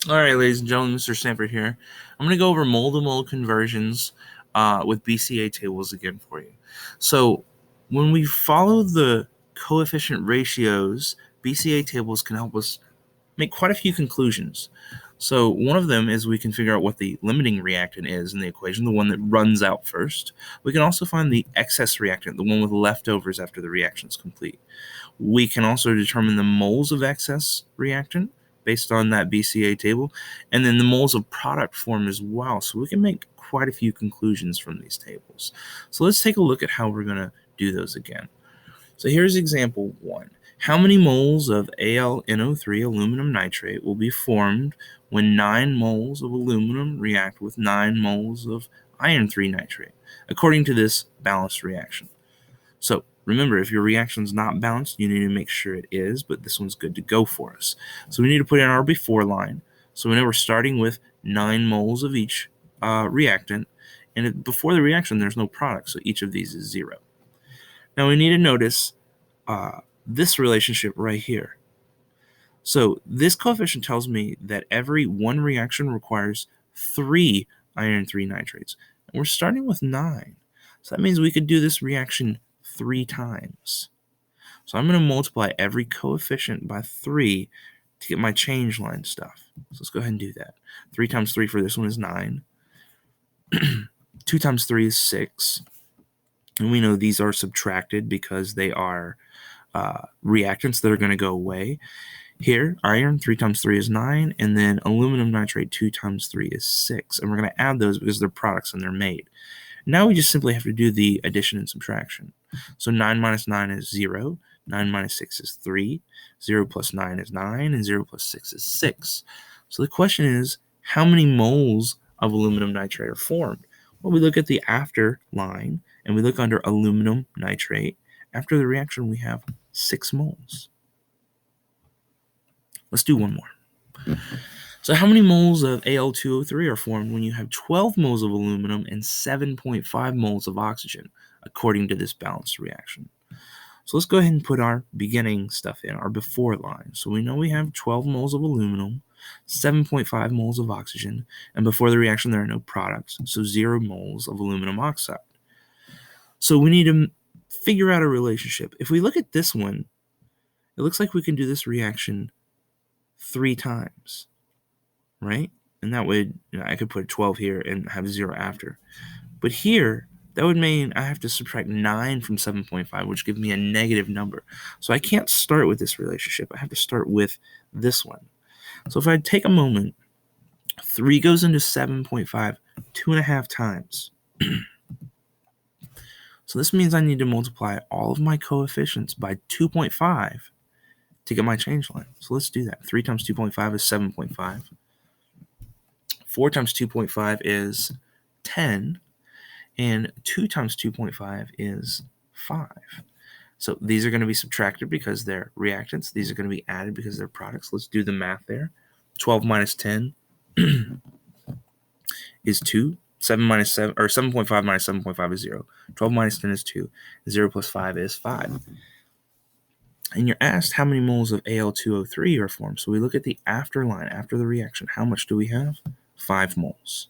All right, ladies and gentlemen, Mr. Stanford here. I'm going to go over mole-to-mole conversions with BCA tables again for you. So when we follow the coefficient ratios, BCA tables can help us make quite a few conclusions. So one of them is we can figure out what the limiting reactant is in the equation, the one that runs out first. We can also find the excess reactant, the one with leftovers after the reaction is complete. We can also determine the moles of excess reactant based on that BCA table, and then the moles of product form as well. So we can make quite a few conclusions from these tables. So let's take a look at how we're going to do those again. So here's example 1. How many moles of AlNO3 aluminum nitrate will be formed when 9 moles of aluminum react with 9 moles of iron 3 nitrate, according to this balanced reaction? So remember, if your reaction is not balanced, you need to make sure it is, but this one's good to go for us. So we need to put in our before line. So we know we're starting with 9 moles of each reactant, and before the reaction, there's no product, so each of these is 0. Now we need to notice this relationship right here. So this coefficient tells me that every one reaction requires 3 iron 3 nitrates. And we're starting with 9. So that means we could do this reaction 3 times. So I'm going to multiply every coefficient by 3 to get my change line stuff. So let's go ahead and do that. 3 times 3 for this one is 9. 2 times 3 is 6. And we know these are subtracted because they are reactants that are going to go away. Here, iron 3 times 3 is 9, and then aluminum nitrate 2 times 3 is 6. And we're going to add those because they're products and they're made. Now we just simply have to do the addition and subtraction. So 9 minus 9 is 0. 9 minus 6 is 3. 0 plus 9 is 9. And 0 plus 6 is 6. So the question is, how many moles of aluminum nitrate are formed? Well, we look at the after line, and we look under aluminum nitrate. After the reaction, we have 6 moles. Let's do one more. So how many moles of Al2O3 are formed when you have 12 moles of aluminum and 7.5 moles of oxygen, according to this balanced reaction? So let's go ahead and put our beginning stuff in, our before line. So we know we have 12 moles of aluminum, 7.5 moles of oxygen, and before the reaction there are no products, so 0 moles of aluminum oxide. So we need to figure out a relationship. If we look at this one, it looks like we can do this reaction 3 times, right? And that way, I could put 12 here and have 0 after. But here, that would mean I have to subtract 9 from 7.5, which gives me a negative number. So I can't start with this relationship. I have to start with this one. So if I take a moment, 3 goes into 7.5 2.5 times. So this means I need to multiply all of my coefficients by 2.5 to get my change line. So let's do that. 3 times 2.5 is 7.5. 4 times 2.5 is 10. And 2 times 2.5 is 5. So these are going to be subtracted because they're reactants. These are going to be added because they're products. Let's do the math there. 12 minus 10 is 2. 7 minus 7, or 7.5 minus 7.5 is 0. 12 minus 10 is 2. 0 plus 5 is 5. And you're asked how many moles of Al2O3 are formed. So we look at the after line, after the reaction. How much do we have? 5 moles.